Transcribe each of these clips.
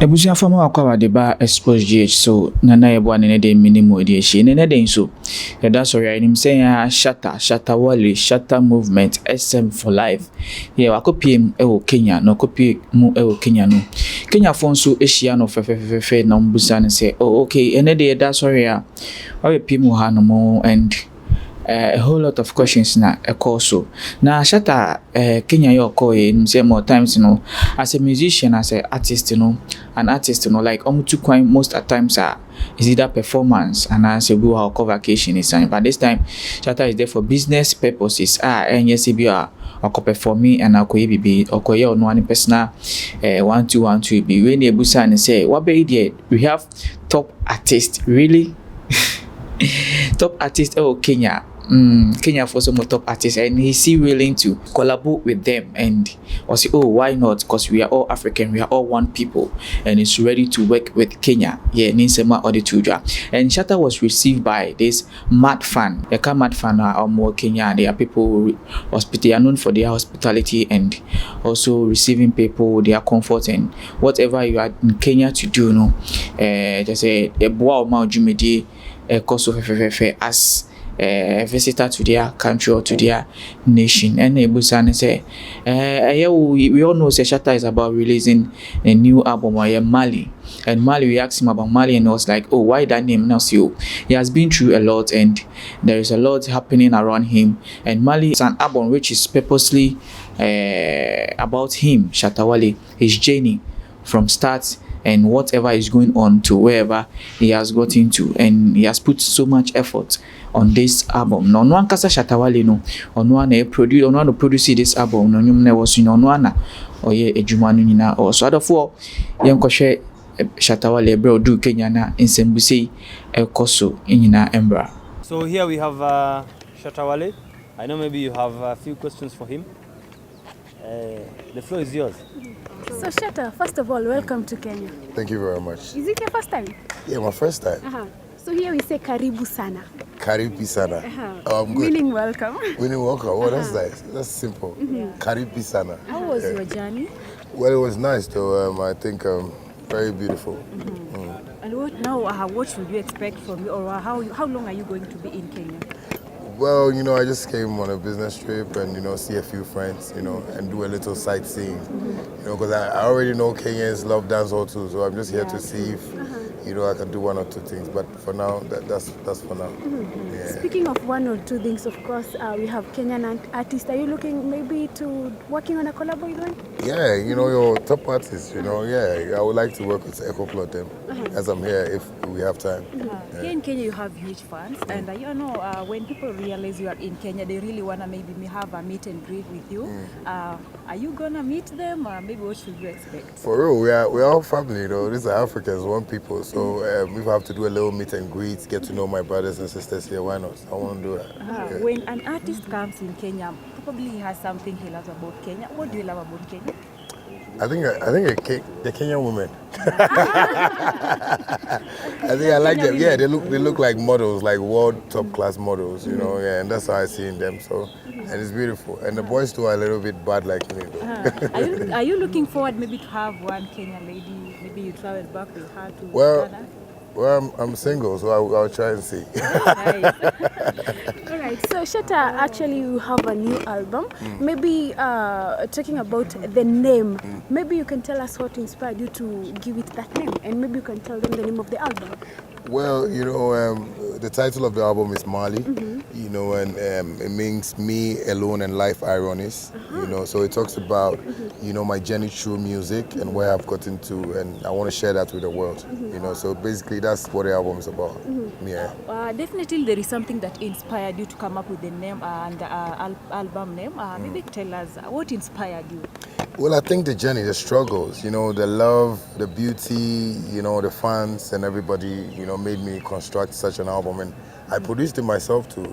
Ebusia fama akwa de ba Xposed GH so nana yebo anene de minimum de ehye nene de so yeda sorry anim say shatta wale shatta movement SM for life ye wakopiem e wo Kenya no kopie mu e wo Kenya no Kenya fon so ehia no fefefefe na mbusa ne say oh okay ene de yeda sorry a wa piem ha no mo and a whole lot of questions na so na Shatta Kenya yo call say more times as a musician, as an artist like to quite most at times is either performance and as a go or vacation is but this time Shatta is there for business purposes and yes be or performing and be or no one personal 1-2-1-2 be when the busa and say what be there we have top artists really top artist Kenya Kenya for some top artists and he's willing to collaborate with them and or say oh why not because we are all African, we are all one people and he's ready to work with Kenya Ninsema or the Tuja and Shatta was received by this mad fan are more Kenya. They are people they are known for their hospitality and also receiving people their comfort and whatever you are in Kenya to do just say a boa ma jumedi as visitor to their country or to their nation and Ebusan say we all know Shatta is about releasing a new album Mali and Mali we asked him about Mali and I was like oh why that name now so he has been through a lot and there is a lot happening around him and Mali is an album which is purposely about him Shatta Wale, his journey from start and whatever is going on to wherever he has gotten to and he has put so much effort on this album. No one kasa Shatta Wale no ono na produce this album no nyum na was no na oye edwuma no nyina o so adofo yenkohwe Shatta Wale bro do Kenya na nsembuse ekoso nyina embra. So here we have Shatta Wale. I know maybe you have a few questions for him. The floor is yours. So Shatta, first of all, welcome to Kenya. Thank you very much. Is it your first time? Yeah, my first time. So here we say karibu sana. Karibu sana. Oh, I'm good. Meaning welcome. Meaning welcome. Oh, that's nice. That's simple. Karibu sana. How was your journey? Well, it was nice though. I think very beautiful. And what should you expect from you, or how long are you going to be in Kenya? Well, I just came on a business trip and, see a few friends, and do a little sightseeing, because I already know Kenyans love dancehall too, so I'm just here to see if, I can do one or two things. But for now, that's for now. Yeah. Speaking of one or two things, of course, we have Kenyan artists. Are you looking maybe to working on a collab with one? Yeah, your top artists, I would like to work with them as I'm here if we have time. Here in Kenya, you have huge fans, and when people realize you are in Kenya, they really want to maybe have a meet and greet with you. Are you gonna meet them, or maybe what should you expect? For real, we're all family, These are Africans, one people. So if I have to do a little meet and greet, get to know my brothers and sisters here, why not? I want to do that. Yeah. When an artist comes in Kenya, probably he has something he loves about Kenya. What do you love about Kenya? I think the Kenyan women. I think I like them. Yeah, they look like models, like world top class models, and that's how I see in them. So, and it's beautiful. And the boys too are a little bit bad like me. Are you looking forward maybe to have one Kenyan lady? Maybe you travel back with her to Ghana? Well, I'm single, so I'll try and see. All right. So Shatta, actually, you have a new album. Maybe talking about the name. Maybe you can tell us what inspired you to give it that name, and maybe you can tell them the name of the album. Well, the title of the album is Mali, and it means me alone and life ironies, so it talks about, my journey through music and where I've gotten to, and I want to share that with the world, so basically that's what the album is about. Yeah. Definitely there is something that inspired you to come up with the name and the album name. Maybe tell us what inspired you. Well, I think the journey, the struggles, the love, the beauty, the fans and everybody, made me construct such an album. And I produced it myself too,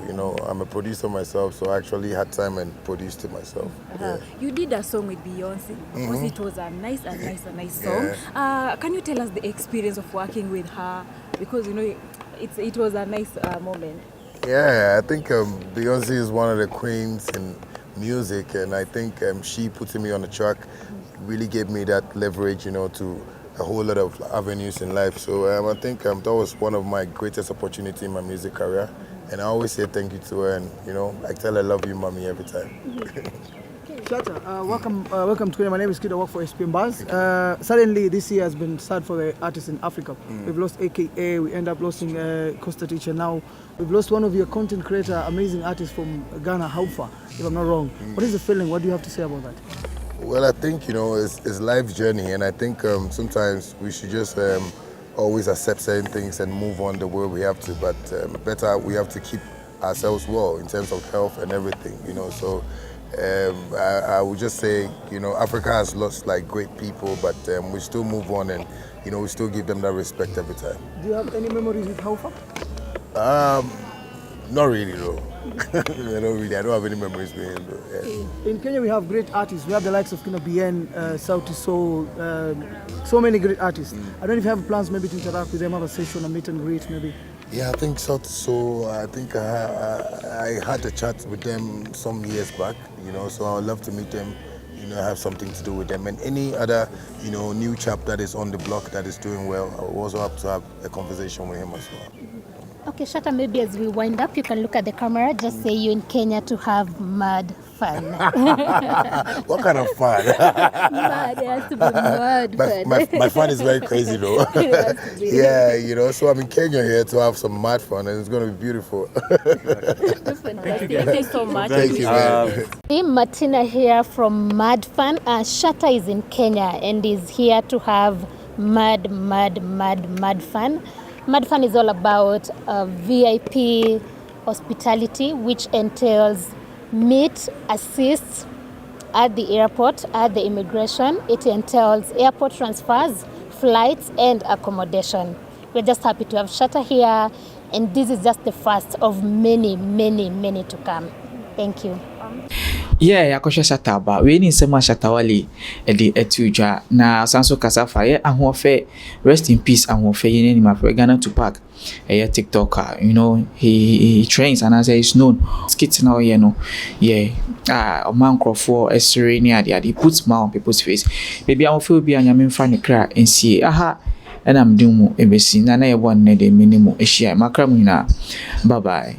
I'm a producer myself, so I actually had time and produced it myself. Yeah. You did a song with Beyonce, because it was a nice song. Yeah. Can you tell us the experience of working with her? Because, it was a nice moment. Yeah, I think Beyonce is one of the queens in music, and I think she putting me on the track really gave me that leverage, to a whole lot of avenues in life. So I think that was one of my greatest opportunity in my music career. And I always say thank you to her, and I tell her I love you, mommy, every time. Shatta, welcome to Kenya. My name is Kid. I work for SHATTA. Suddenly, this year has been sad for the artists in Africa. We've lost AKA, we end up losing Costa Teacher. Now, we've lost one of your content creator, amazing artist from Ghana, AHOUFE'S, if I'm not wrong. What is the feeling? What do you have to say about that? Well, I think, it's life's journey, and I think sometimes we should just always accept certain things and move on the way we have to, but better we have to keep ourselves well in terms of health and everything, So I would just say, Africa has lost like great people, but we still move on, and we still give them that respect every time. Do you have any memories with AHOUFE'S? Not really, though. I don't have any memories with him, though. Yeah. In Kenya, we have great artists. We have the likes of Bien, Sauti Soul, so many great artists. I don't know if you have plans maybe to interact with them, have a session, a meet and greet, maybe. Yeah, I think so. So I think I had a chat with them some years back, so I would love to meet them, have something to do with them. And any other, new chap that is on the block that is doing well, I would also have to have a conversation with him as well. Okay, Shatta, maybe as we wind up, you can look at the camera, just say you're in Kenya to have mad fun. What kind of fun? Mad, it has to be mad fun. My fun is very crazy though. Yeah, so I'm in Kenya here to have some mad fun, and it's going to be beautiful. Fantastic. Thank you so much. Thank you, man. Martina here from Mad Fun. Shatta is in Kenya and is here to have mad fun. Mad Fun is all about VIP hospitality, which entails meet, assist at the airport, at the immigration. It entails airport transfers, flights, and accommodation. We're just happy to have Shatta here, and this is just the first of many to come. Thank you. Yeah, yakosha Shatta ba. We ni nsema Shatta Wale edi etuja na sanso kasafa ye ahofe, rest in peace ahofe ye ni mafre Ghana Tupac. A TikToker, he trains and as he's known. Skits now, a man for a serene he puts smile on people's face. Maybe I will feel be an funny cry and see, and I'm doing more. Ebesi, Nana, one need a minimum. She, Macramina. Bye bye.